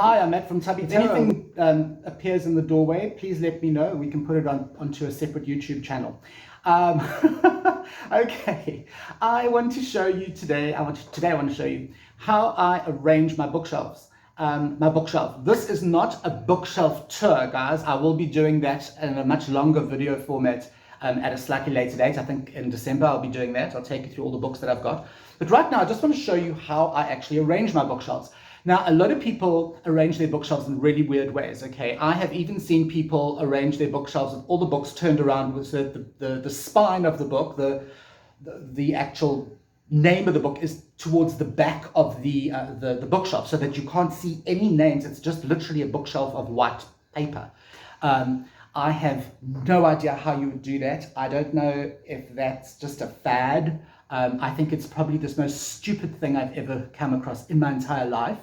Hi, I'm Matt from Tubby. If anything appears in the doorway, please let me know. We can put it onto a separate YouTube channel. Um, okay, I want to show you today. I want to show you how I arrange my bookshelves. My bookshelf. This is not a bookshelf tour, guys. I will be doing that in a much longer video format at a slightly later date. I think in December I'll be doing that. I'll take you through all the books that I've got. But right now, I just want to show you how I actually arrange my bookshelves. Now, a lot of people arrange their bookshelves in really weird ways, okay? I have even seen people arrange their bookshelves with all the books turned around with the spine of the book, the actual name of the book is towards the back of the bookshelf so that you can't see any names. It's just literally a bookshelf of white paper. I have no idea how you would do that. I don't know if that's just a fad. I think it's probably the most stupid thing I've ever come across in my entire life.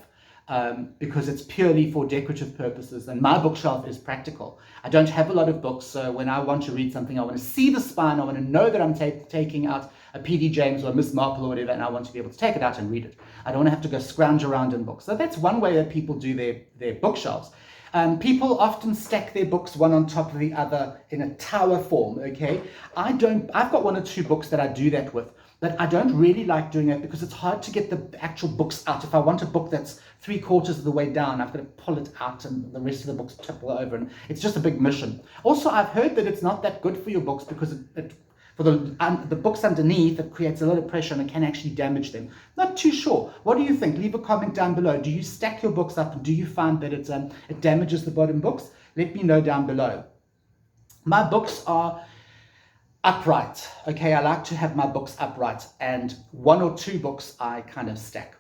Because it's purely for decorative purposes, and my bookshelf is practical. I don't have a lot of books, so when I want to read something, I want to see the spine, I want to know that I'm taking out a P.D. James or a Miss Marple or whatever, and I want to be able to take it out and read it. I don't want to have to go scrounge around in books. So that's one way that people do their bookshelves. People often stack their books one on top of the other in a tower form, okay? I've got one or two books that I do that with, but I don't really like doing it because it's hard to get the actual books out. If I want a book that's 3/4 of the way down, I've got to pull it out and the rest of the books topple over, and it's just a big mission. Also, I've heard that it's not that good for your books because for the books underneath, it creates a lot of pressure and it can actually damage them. Not too sure. What do you think? Leave a comment down below. Do you stack your books up, and do you find that it damages the bottom books? Let me know down below. My books are upright. Okay, I like to have my books upright, and one or two books I kind of stack.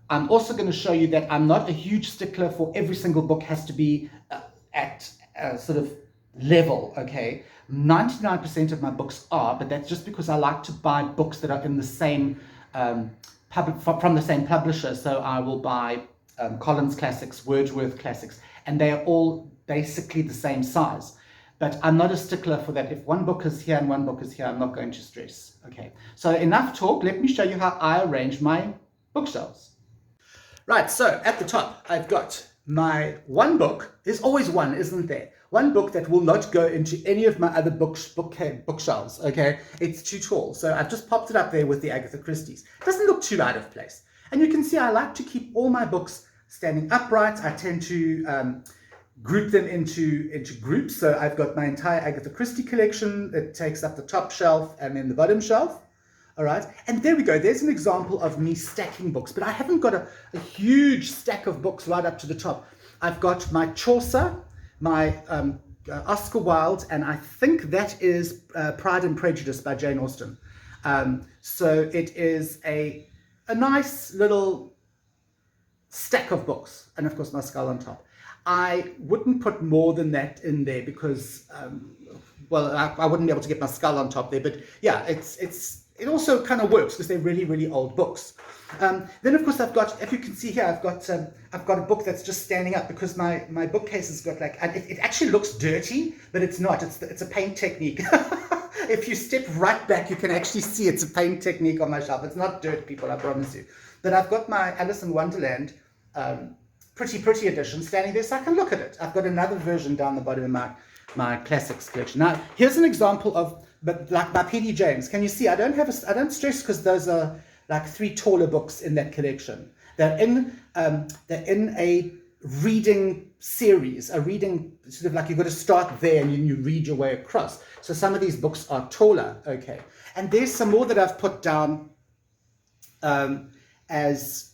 I'm also going to show you that I'm not a huge stickler for every single book has to be at sort of level, okay? 99% of my books are, but that's just because I like to buy books that are in the same from the same publisher. So I will buy Collins Classics, Wordsworth Classics, and they are all basically the same size. But I'm not a stickler for that. If one book is here and one book is here, I'm not going to stress. Okay, so enough talk. Let me show you how I arrange my bookshelves. Right, so at the top, I've got my one book. There's always one, isn't there? One book that will not go into any of my other bookshelves, okay? It's too tall. So I've just popped it up there with the Agatha Christie's. It doesn't look too out of place. And you can see I like to keep all my books standing upright. I tend to group them into groups. So I've got my entire Agatha Christie collection that takes up the top shelf and then the bottom shelf. All right, and there we go. There's an example of me stacking books, but I haven't got a huge stack of books right up to the top. I've got my Chaucer, my Oscar Wilde, and I think that is Pride and Prejudice by Jane Austen. So it is a nice little stack of books, and of course my skull on top. I wouldn't put more than that in there because, well, I wouldn't be able to get my skull on top there. But yeah, it also kind of works because they're really, really old books. Then, of course, I've got, if you can see here, I've got a book that's just standing up because my bookcase has got like, it actually looks dirty, but it's not. It's a paint technique. If you step right back, you can actually see it's a paint technique on my shelf. It's not dirt, people, I promise you. But I've got my Alice in Wonderland pretty edition standing there so I can look at it. I've got another version down the bottom of my classics collection. Now, here's an example of, but like by P.D. James. Can you see? I don't stress because those are like 3 taller books in that collection. They're in a reading series, a reading sort of like you've got to start there and you read your way across. So some of these books are taller, okay. And there's some more that I've put down as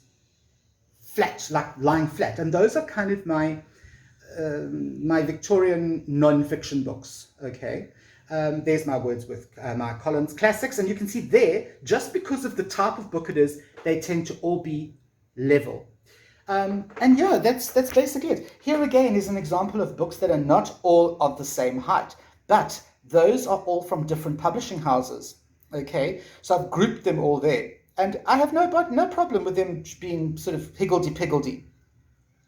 flat, like lying flat, and those are kind of my Victorian non-fiction books, okay. There's my Wordsworth, my Collins Classics, and you can see there, just because of the type of book it is, they tend to all be level. And yeah, that's basically it. Here again is an example of books that are not all of the same height, but those are all from different publishing houses, okay. So I've grouped them all there. And I have no problem with them being sort of higgledy-piggledy.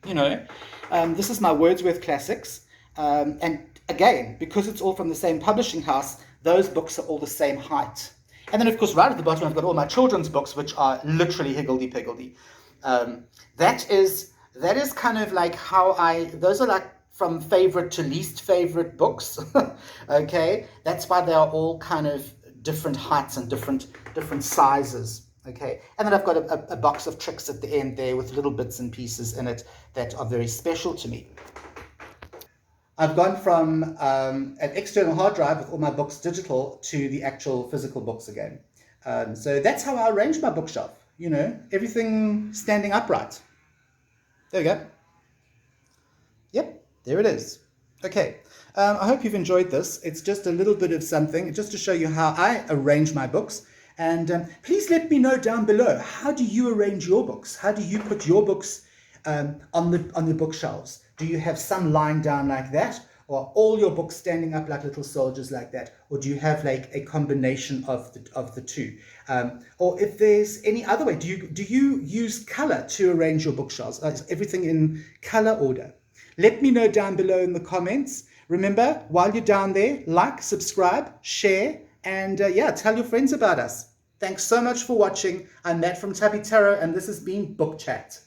You know, this is my Wordsworth Classics. And again, because it's all from the same publishing house, those books are all the same height. And then, of course, right at the bottom, I've got all my children's books, which are literally higgledy-piggledy. That is that is kind of like how those are like from favorite to least favorite books. Okay, that's why they are all kind of different heights and different sizes. Okay, and then I've got a box of tricks at the end there with little bits and pieces in it that are very special to me. I've gone from an external hard drive with all my books digital to the actual physical books again. So that's how I arrange my bookshelf. You know, everything standing upright. There we go. Yep, there it is. Okay, I hope you've enjoyed this. It's just a little bit of something just to show you how I arrange my books. And please let me know down below, how do you arrange your books? How do you put your books on the bookshelves? Do you have some lying down like that? Or are all your books standing up like little soldiers like that? Or do you have like a combination of the two? Or if there's any other way, do you use color to arrange your bookshelves? Is everything in color order? Let me know down below in the comments. Remember, while you're down there, like, subscribe, share, and yeah, tell your friends about us. Thanks so much for watching. I'm Matt from Tabby Tarot, and this has been Book Chat.